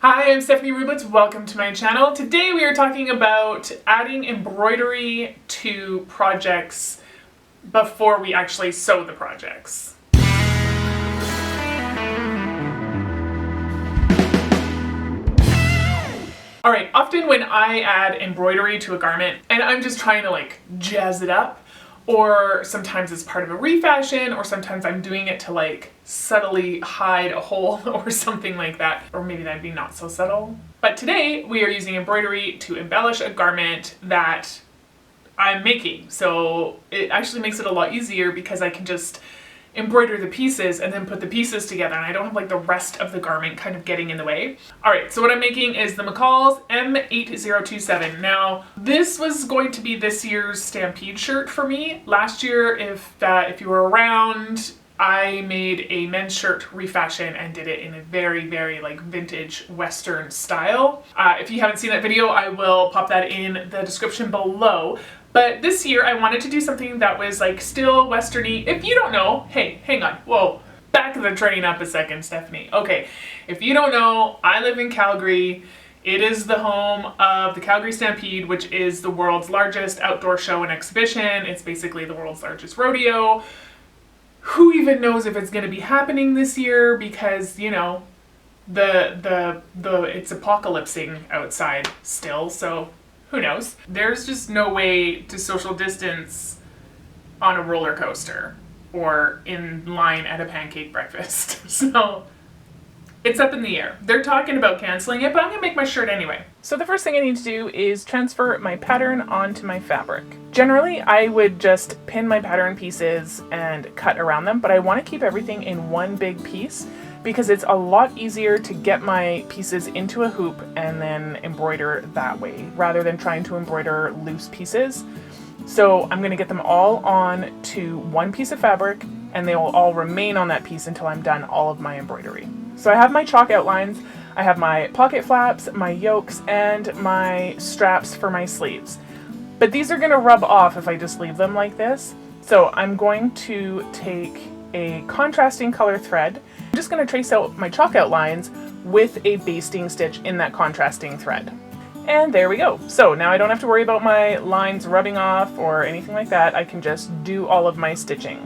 Hi, I'm Stephanie Rublitz. Welcome to my channel. Today we are talking about adding embroidery to projects before we actually sew the projects. Alright, often when I add embroidery to a garment and I'm just trying to jazz it up, or sometimes it's part of a refashion, or sometimes I'm doing it to subtly hide a hole or something like that. Or maybe that'd be not so subtle. But today we are using embroidery to embellish a garment that I'm making. So it actually makes it a lot easier because I can just embroider the pieces and then put the pieces together, and I don't have the rest of the garment kind of getting in the way. Alright, so what I'm making is the McCalls M8027. Now, this was going to be this year's Stampede shirt for me. Last year, if you were around, I made a men's shirt refashion and did it in a very, very vintage Western style. If you haven't seen that video, I will pop that in the description below. But this year I wanted to do something that was still Westerny. If you don't know, hey, hang on, whoa, back the train up a second, Stephanie. Okay, if you don't know, I live in Calgary. It is the home of the Calgary Stampede, which is the world's largest outdoor show and exhibition. It's basically the world's largest rodeo. Who even knows if it's going to be happening this year, because it's apocalypsing outside still, so who knows? There's just no way to social distance on a roller coaster or in line at a pancake breakfast. So it's up in the air. They're talking about canceling it, but I'm gonna make my shirt anyway. So the first thing I need to do is transfer my pattern onto my fabric. Generally, I would just pin my pattern pieces and cut around them, but I want to keep everything in one big piece because it's a lot easier to get my pieces into a hoop and then embroider that way, rather than trying to embroider loose pieces. So I'm going to get them all on to one piece of fabric, and they will all remain on that piece until I'm done all of my embroidery. So I have my chalk outlines, I have my pocket flaps, my yokes, and my straps for my sleeves. But these are going to rub off if I just leave them like this. So I'm going to take a contrasting color thread. I'm just going to trace out my chalk outlines with a basting stitch in that contrasting thread. And there we go. So now I don't have to worry about my lines rubbing off or anything like that. I can just do all of my stitching.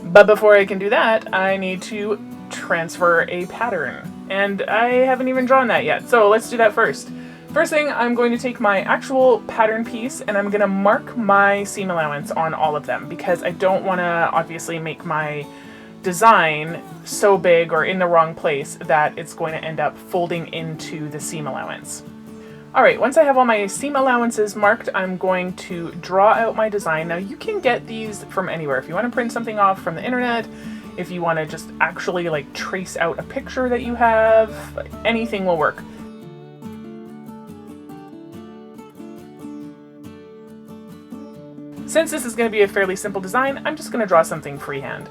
But before I can do that, I need to transfer a pattern. And I haven't even drawn that yet. So let's do that first. First thing, I'm going to take my actual pattern piece and I'm going to mark my seam allowance on all of them, because I don't want to obviously make my design so big or in the wrong place that it's going to end up folding into the seam allowance. Alright, once I have all my seam allowances marked, I'm going to draw out my design. Now you can get these from anywhere. If you want to print something off from the internet, if you want to just actually trace out a picture that you have, anything will work. Since this is going to be a fairly simple design, I'm just going to draw something freehand.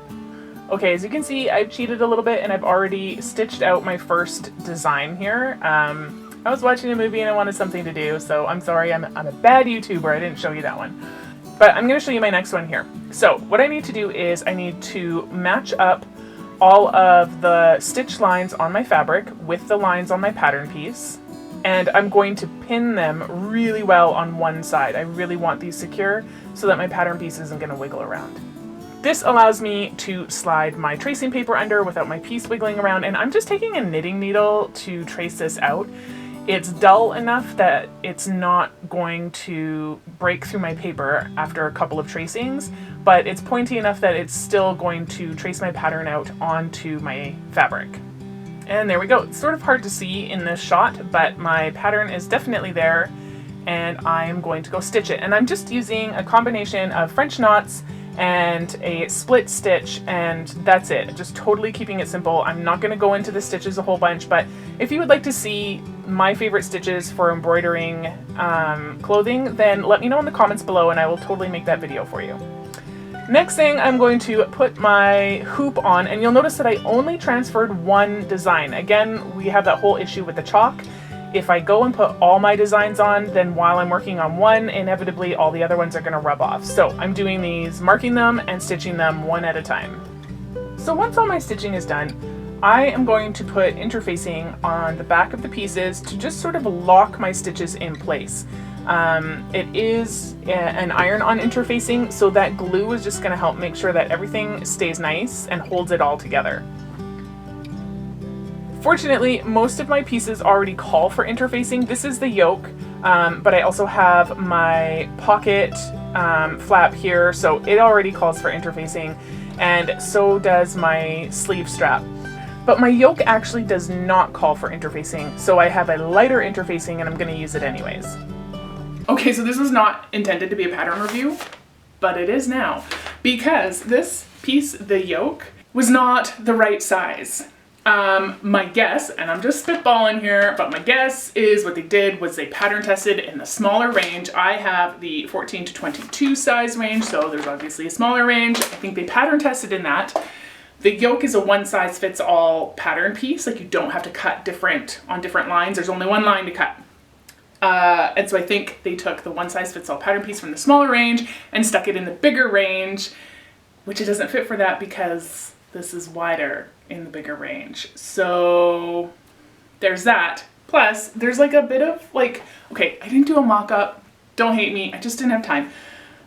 Okay, as you can see, I've cheated a little bit and I've already stitched out my first design here. I was watching a movie and I wanted something to do, so I'm sorry, I'm a bad YouTuber, I didn't show you that one. But I'm going to show you my next one here. So what I need to do is I need to match up all of the stitch lines on my fabric with the lines on my pattern piece. And I'm going to pin them really well on one side. I really want these secure so that my pattern piece isn't going to wiggle around. This allows me to slide my tracing paper under without my piece wiggling around, and I'm just taking a knitting needle to trace this out. It's dull enough that it's not going to break through my paper after a couple of tracings, but it's pointy enough that it's still going to trace my pattern out onto my fabric. And there we go. It's sort of hard to see in this shot, but my pattern is definitely there, and I'm going to go stitch it. And I'm just using a combination of French knots and a split stitch, and that's it. Just totally keeping it simple. I'm not going to go into the stitches a whole bunch, but if you would like to see my favorite stitches for embroidering clothing, then let me know in the comments below and I will totally make that video for you. Next thing, I'm going to put my hoop on, and you'll notice that I only transferred one design. Again, we have that whole issue with the chalk. If I go and put all my designs on, then while I'm working on one, inevitably all the other ones are going to rub off. So I'm doing these, marking them and stitching them one at a time. So once all my stitching is done, I am going to put interfacing on the back of the pieces to just sort of lock my stitches in place. It is an iron-on interfacing, so that glue is just going to help make sure that everything stays nice and holds it all together. Fortunately, most of my pieces already call for interfacing. This is the yoke, but I also have my pocket flap here, so it already calls for interfacing, and so does my sleeve strap. But my yoke actually does not call for interfacing, so I have a lighter interfacing and I'm going to use it anyways. Okay, so this was not intended to be a pattern review, but it is now, because this piece, the yoke, was not the right size. My guess, and I'm just spitballing here, but my guess is what they did was they pattern tested in the smaller range. I have the 14 to 22 size range, so there's obviously a smaller range. I think they pattern tested in that. The yoke is a one size fits all pattern piece, like you don't have to cut on different lines. There's only one line to cut. And so I think they took the one size fits all pattern piece from the smaller range and stuck it in the bigger range, which it doesn't fit for that because this is wider in the bigger range. So there's that. Plus there's like a bit of like, okay, I didn't do a mock-up, don't hate me, I just didn't have time.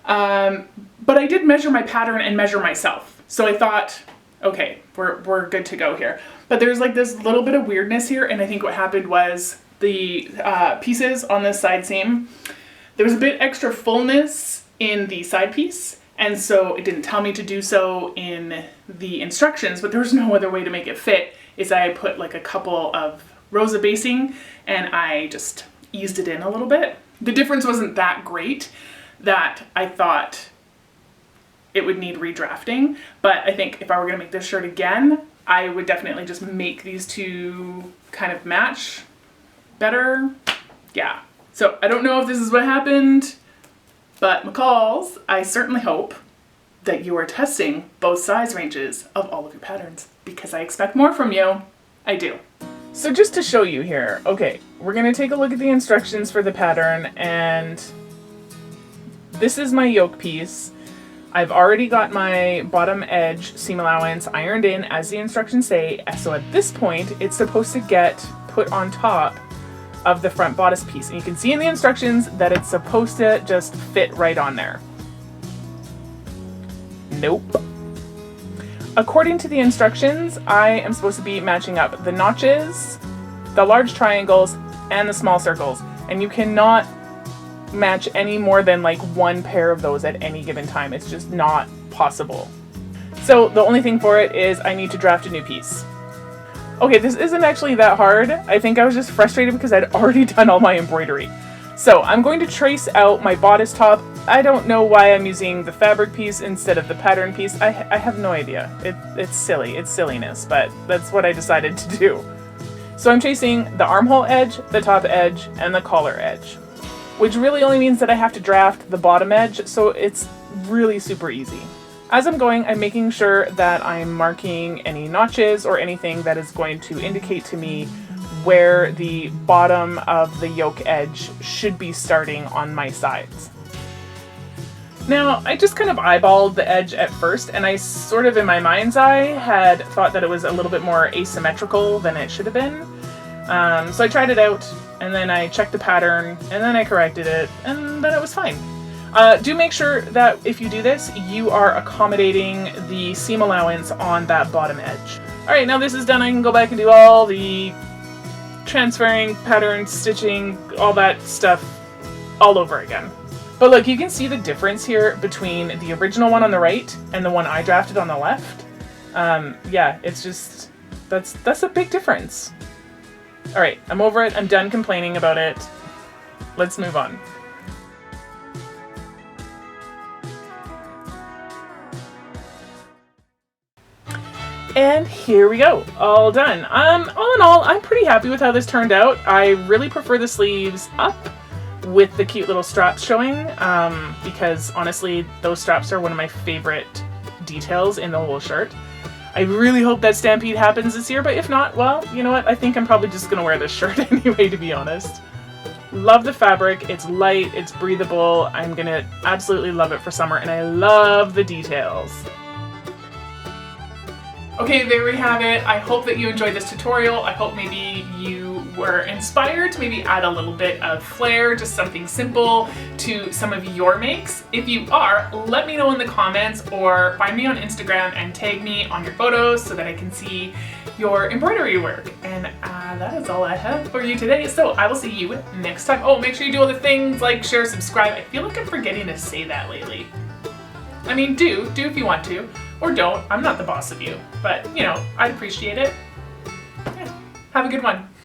But I did measure my pattern and measure myself. So I thought, okay, we're good to go here. But there's like this little bit of weirdness here, and I think what happened was the pieces on this side seam, there was a bit extra fullness in the side piece, and so it didn't tell me to do so in the instructions, but there was no other way to make it fit, is I put like a couple of rows of basing and I just eased it in a little bit. The difference wasn't that great that I thought it would need redrafting, but I think if I were gonna make this shirt again, I would definitely just make these two kind of match better. Yeah. So I don't know if this is what happened, but McCalls, I certainly hope that you are testing both size ranges of all of your patterns, because I expect more from you. I do. So just to show you here, okay, we're gonna take a look at the instructions for the pattern, and this is my yoke piece. I've already got my bottom edge seam allowance ironed in as the instructions say, so at this point it's supposed to get put on top of the front bodice piece. And you can see in the instructions that it's supposed to just fit right on there. Nope. According to the instructions, I am supposed to be matching up the notches, the large triangles, and the small circles. And you cannot match any more than like one pair of those at any given time. It's just not possible. So the only thing for it is I need to draft a new piece. Okay, this isn't actually that hard. I think I was just frustrated because I'd already done all my embroidery. So I'm going to trace out my bodice top. I don't know why I'm using the fabric piece instead of the pattern piece. I have no idea. It's silly. It's silliness, but that's what I decided to do. So I'm tracing the armhole edge, the top edge, and the collar edge, which really only means that I have to draft the bottom edge, so it's really super easy. As I'm going, I'm making sure that I'm marking any notches or anything that is going to indicate to me where the bottom of the yoke edge should be starting on my sides. Now, I just kind of eyeballed the edge at first, and I sort of in my mind's eye had thought that it was a little bit more asymmetrical than it should have been. So I tried it out, and then I checked the pattern, and then I corrected it, and then it was fine. Do make sure that if you do this, you are accommodating the seam allowance on that bottom edge. Alright, now this is done, I can go back and do all the transferring, pattern, stitching, all that stuff all over again. But look, you can see the difference here between the original one on the right and the one I drafted on the left. Yeah, it's just, that's a big difference. Alright, I'm over it, I'm done complaining about it. Let's move on. And here we go, all done. All in all, I'm pretty happy with how this turned out. I really prefer the sleeves up with the cute little straps showing, because honestly, those straps are one of my favorite details in the whole shirt. I really hope that Stampede happens this year, but if not, well, you know what? I think I'm probably just gonna wear this shirt anyway, to be honest. Love the fabric, it's light, it's breathable. I'm gonna absolutely love it for summer, and I love the details. Okay, there we have it. I hope that you enjoyed this tutorial. I hope maybe you were inspired to maybe add a little bit of flair, just something simple to some of your makes. If you are, let me know in the comments or find me on Instagram and tag me on your photos so that I can see your embroidery work. And that is all I have for you today. So I will see you next time. Oh, make sure you do all the things like, share, subscribe. I feel like I'm forgetting to say that lately. I mean, do if you want to, or don't. I'm not the boss of you, but you know, I'd appreciate it. Yeah. Have a good one.